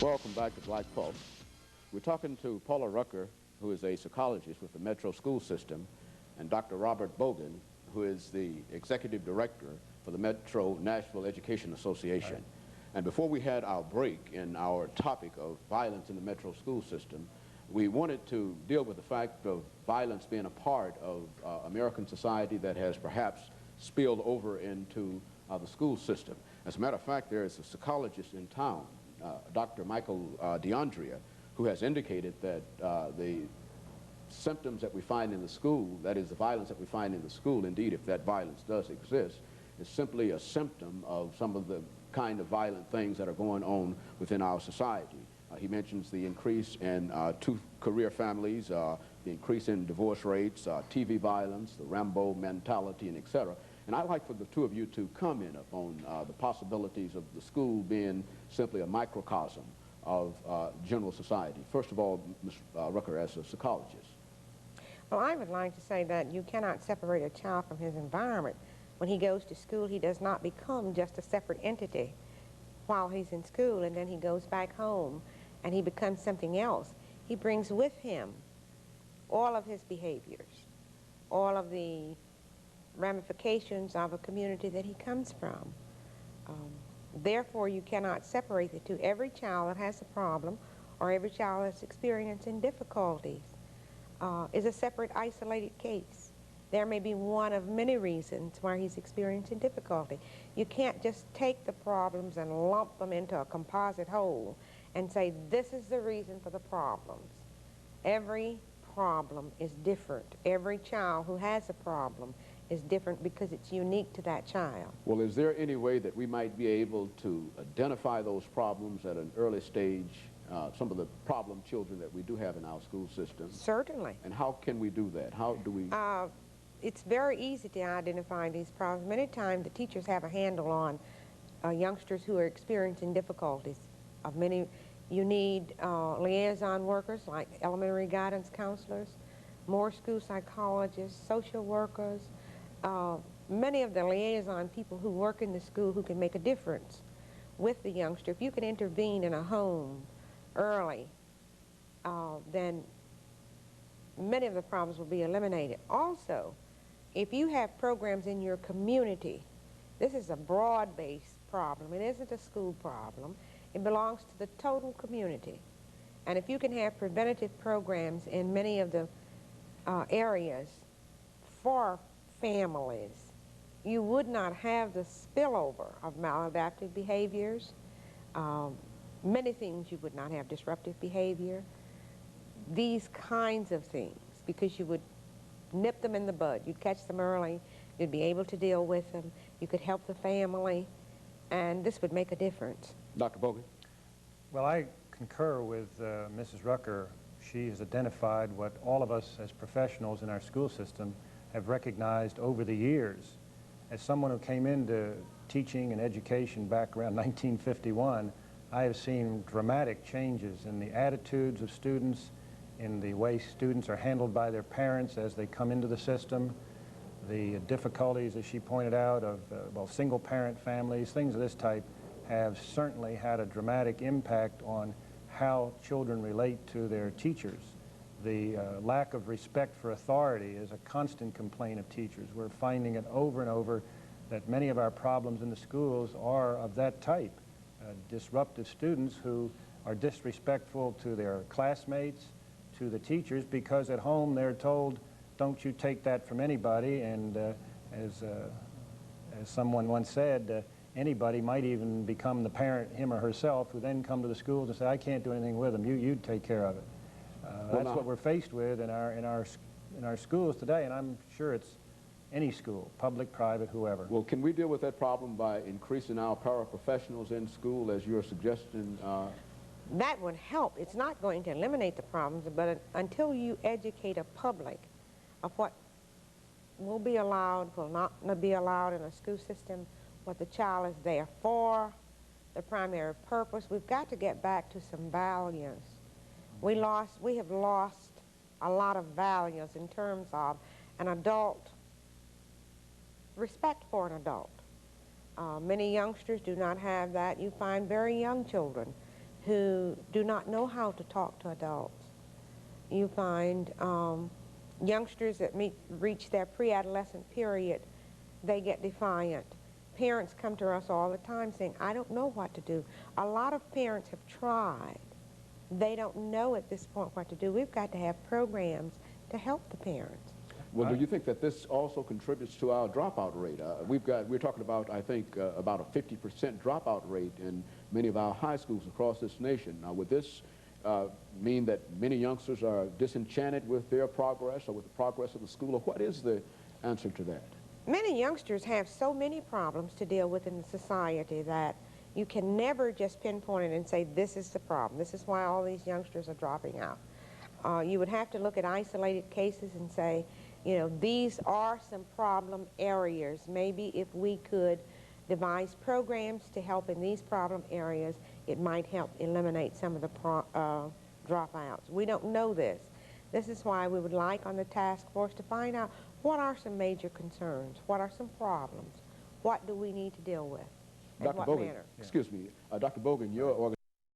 Welcome back to Black Pulse. We're talking to Paula Rucker, who is a psychologist with the Metro School System, and Dr. Robert Bogan, who is the executive director for the Metro Nashville Education Association. Right. And before we had our break in our topic of violence in the Metro school system, we wanted to deal with the fact of violence being a part of American society that has perhaps spilled over into the school system. As a matter of fact, there is a psychologist in town, Dr. Michael DeAndrea, who has indicated that the symptoms that we find in the school, that is the violence that we find in the school, indeed, if that violence does exist, is simply a symptom of some of the kind of violent things that are going on within our society. He mentions the increase in two-career families, the increase in divorce rates, TV violence, the Rambo mentality, and et cetera. And I'd like for the two of you to comment upon the possibilities of the school being simply a microcosm of general society. First of all, Ms. Rucker, as a psychologist. Well, I would like to say that you cannot separate a child from his environment. When he goes to school, he does not become just a separate entity while he's in school, and then he goes back home and he becomes something else. He brings with him all of his behaviors, all of the ramifications of a community that he comes from. Therefore, you cannot separate the two. Every child that has a problem or every child that's experiencing difficulties is a separate, isolated case. There may be one of many reasons why he's experiencing difficulty. You can't just take the problems and lump them into a composite whole and say, this is the reason for the problems. Every problem is different. Every child who has a problem is different because it's unique to that child. Well, is there any way that we might be able to identify those problems at an early stage, some of the problem children that we do have in our school system? Certainly. And how can we do that? How do we... It's very easy to identify these problems. Many times the teachers have a handle on youngsters who are experiencing difficulties. You need liaison workers like elementary guidance counselors, more school psychologists, social workers, many of the liaison people who work in the school who can make a difference with the youngster. If you can intervene in a home early, then many of the problems will be eliminated. Also, if you have programs in your community, this is a broad-based problem. It isn't a school problem. It belongs to the total community. And if you can have preventative programs in many of the areas for families, you would not have the spillover of maladaptive behaviors. Many things you would not have, disruptive behavior. These kinds of things, because you would nip them in the bud. You'd catch them early. You'd be able to deal with them. You could help the family, and this would make a difference. Dr. Bogan? Well, I concur with Mrs. Rucker. She has identified what all of us as professionals in our school system have recognized over the years. As someone who came into teaching and education back around 1951, I have seen dramatic changes in the attitudes of students, in the way students are handled by their parents as they come into the system, the difficulties, as she pointed out, of well, single-parent families, things of this type have certainly had a dramatic impact on how children relate to their teachers. The lack of respect for authority is a constant complaint of teachers. We're finding it over and over that many of our problems in the schools are of that type. Disruptive students who are disrespectful to their classmates, to the teachers, because at home they're told, don't you take that from anybody, and as someone once said, anybody might even become the parent, him or herself, who then come to the schools and say, I can't do anything with them, you take care of it. That's what we're faced with in our schools today, and I'm sure it's any school, public, private, whoever. Well, can we deal with that problem by increasing our paraprofessionals in school, as you're suggesting? That would help. It's not going to eliminate the problems, but until you educate a public of what will be allowed, will not be allowed in a school system, what the child is there for, the primary purpose, we've got to get back to some values. We have lost a lot of values in terms of an adult, respect for an adult. Many youngsters do not have that. You find very young children who do not know how to talk to adults. You find youngsters that reach their pre-adolescent period, they get defiant. Parents come to us all the time saying, I don't know what to do. A lot of parents have tried. They don't know at this point what to do. We've got to have programs to help the parents. Well, do you think that this also contributes to our dropout rate? We're talking about, I think, about a 50% dropout rate in many of our high schools across this nation. Now, would this mean that many youngsters are disenchanted with their progress or with the progress of the school, or what is the answer to that? Many youngsters have so many problems to deal with in the society that you can never just pinpoint it and say, this is the problem. This is why all these youngsters are dropping out. You would have to look at isolated cases and say, you know, these are some problem areas. Maybe if we could devise programs to help in these problem areas, it might help eliminate some of the dropouts. We don't know this. This is why we would like on the task force to find out what are some major concerns, what are some problems, what do we need to deal with, and Dr. what Bogan, manner. excuse me, Dr. Bogan, your organization